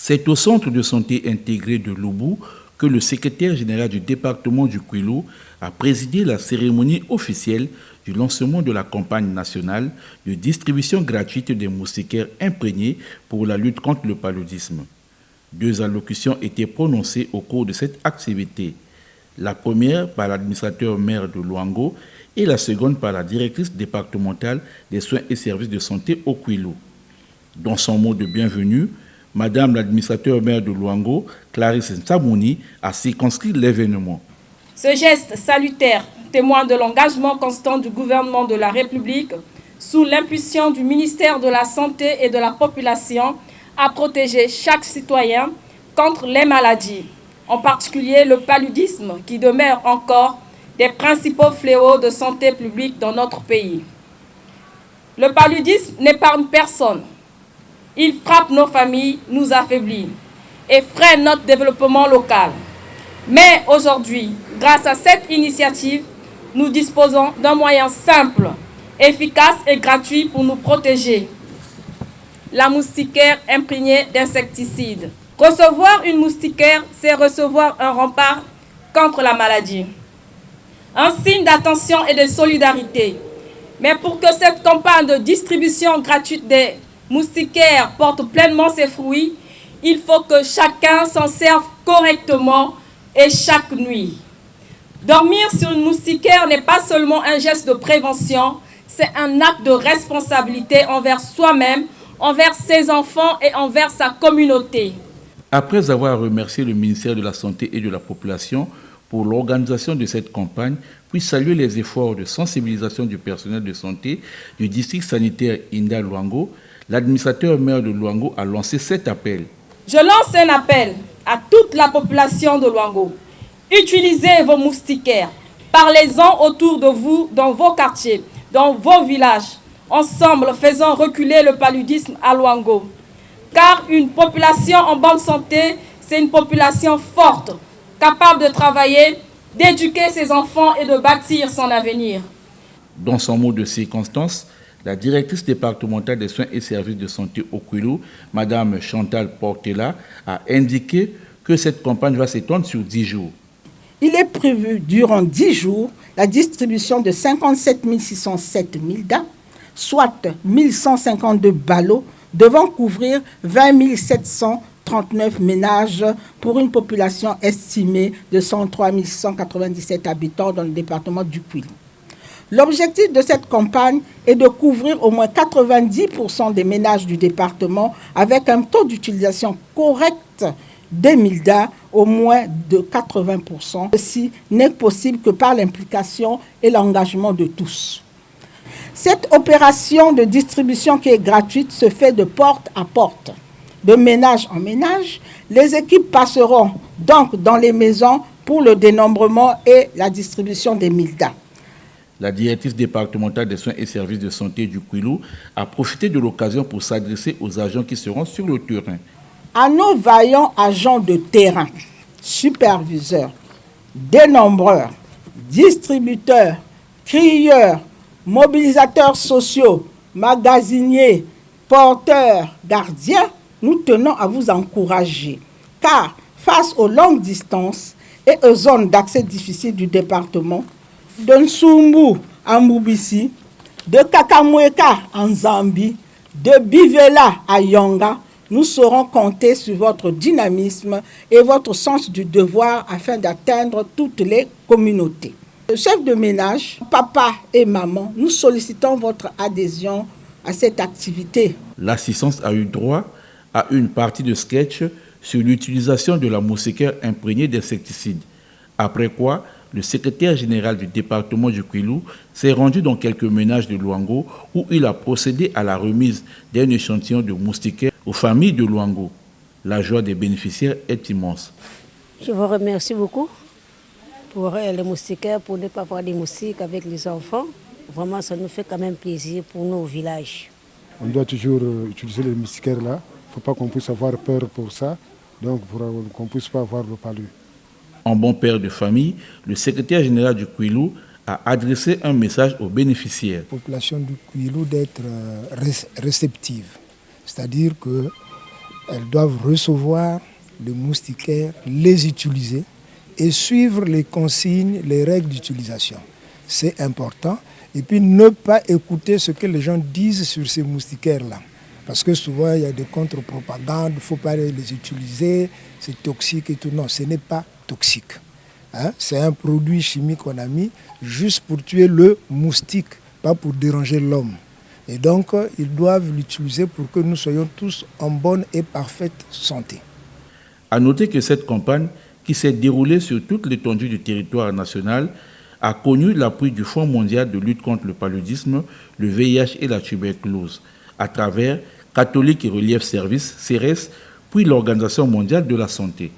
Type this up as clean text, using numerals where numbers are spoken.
C'est au centre de santé intégré de Loubou que le secrétaire général du département du Kouilou a présidé la cérémonie officielle du lancement de la campagne nationale de distribution gratuite des moustiquaires imprégnés pour la lutte contre le paludisme. 2 allocutions étaient prononcées au cours de cette activité. La première par l'administrateur maire de Luango et la seconde par la directrice départementale des soins et services de santé au Kouilou. Dans son mot de bienvenue, Madame l'administrateur maire de Luango, Clarisse Nsamouni, a circonscrit l'événement. Ce geste salutaire témoigne de l'engagement constant du gouvernement de la République sous l'impulsion du ministère de la Santé et de la Population à protéger chaque citoyen contre les maladies, en particulier le paludisme qui demeure encore des principaux fléaux de santé publique dans notre pays. Le paludisme n'épargne personne. Il frappe nos familles, nous affaiblit et freine notre développement local. Mais aujourd'hui, grâce à cette initiative, nous disposons d'un moyen simple, efficace et gratuit pour nous protéger. La moustiquaire imprégnée d'insecticides. Recevoir une moustiquaire, c'est recevoir un rempart contre la maladie. Un signe d'attention et de solidarité. Mais pour que cette campagne de distribution gratuite des moustiquaires porte pleinement ses fruits, il faut que chacun s'en serve correctement et chaque nuit. Dormir sur une moustiquaire n'est pas seulement un geste de prévention, c'est un acte de responsabilité envers soi-même, envers ses enfants et envers sa communauté. Après avoir remercié le ministère de la Santé et de la Population pour l'organisation de cette campagne, puis saluer les efforts de sensibilisation du personnel de santé du district sanitaire Inda Luango, l'administrateur maire de Luango a lancé cet appel. Je lance un appel à toute la population de Luango. Utilisez vos moustiquaires. Parlez-en autour de vous, dans vos quartiers, dans vos villages. Ensemble, faisons reculer le paludisme à Luango. Car une population en bonne santé, c'est une population forte, capable de travailler, d'éduquer ses enfants et de bâtir son avenir. Dans son mot de circonstance, la directrice départementale des soins et services de santé au Kouilou, Mme Chantal Portela, a indiqué que cette campagne va s'étendre sur 10 jours. Il est prévu durant 10 jours la distribution de 57 607 mildas, soit 1152 ballots, devant couvrir 20 739 ménages pour une population estimée de 103 697 habitants dans le département du Kouilou. L'objectif de cette campagne est de couvrir au moins 90% des ménages du département avec un taux d'utilisation correct des mildas au moins de 80%. Ceci n'est possible que par l'implication et l'engagement de tous. Cette opération de distribution qui est gratuite se fait de porte à porte, de ménage en ménage. Les équipes passeront donc dans les maisons pour le dénombrement et la distribution des mildas. La directrice départementale des soins et services de santé du Kouilou a profité de l'occasion pour s'adresser aux agents qui seront sur le terrain. À nos vaillants agents de terrain, superviseurs, dénombreurs, distributeurs, crieurs, mobilisateurs sociaux, magasiniers, porteurs, gardiens, nous tenons à vous encourager. Car face aux longues distances et aux zones d'accès difficiles du département, de Nsumbu à Moubissi, de Kakamweka en Zambie, de Bivela à Yonga, nous saurons compter sur votre dynamisme et votre sens du devoir afin d'atteindre toutes les communautés. Le chef de ménage, papa et maman, nous sollicitons votre adhésion à cette activité. L'assistance a eu droit à une partie de sketch sur l'utilisation de la moustiquaire imprégnée d'insecticides. Après quoi, le secrétaire général du département du Kouilou s'est rendu dans quelques ménages de Luango où il a procédé à la remise d'un échantillon de moustiquaires aux familles de Luango. La joie des bénéficiaires est immense. Je vous remercie beaucoup pour les moustiquaires, pour ne pas avoir des moustiques avec les enfants. Vraiment, ça nous fait quand même plaisir pour nos villages. On doit toujours utiliser les moustiquaires là. Il ne faut pas qu'on puisse avoir peur pour ça, donc pour qu'on ne puisse pas avoir le palu. En bon père de famille, le secrétaire général du Kouilou a adressé un message aux bénéficiaires. La population du Kouilou d'être réceptive, c'est-à-dire que elles doivent recevoir les moustiquaires, les utiliser et suivre les consignes, les règles d'utilisation. C'est important. Et puis ne pas écouter ce que les gens disent sur ces moustiquaires-là. Parce que souvent, il y a des contre-propagandes, il ne faut pas les utiliser, c'est toxique et tout. Non, ce n'est pas toxique. Hein? C'est un produit chimique qu'on a mis juste pour tuer le moustique, pas pour déranger l'homme. Et donc, ils doivent l'utiliser pour que nous soyons tous en bonne et parfaite santé. À noter que cette campagne, qui s'est déroulée sur toute l'étendue du territoire national, a connu l'appui du Fonds mondial de lutte contre le paludisme, le VIH et la tuberculose, à travers Catholique et Relief Service, CRS, puis l'Organisation mondiale de la santé.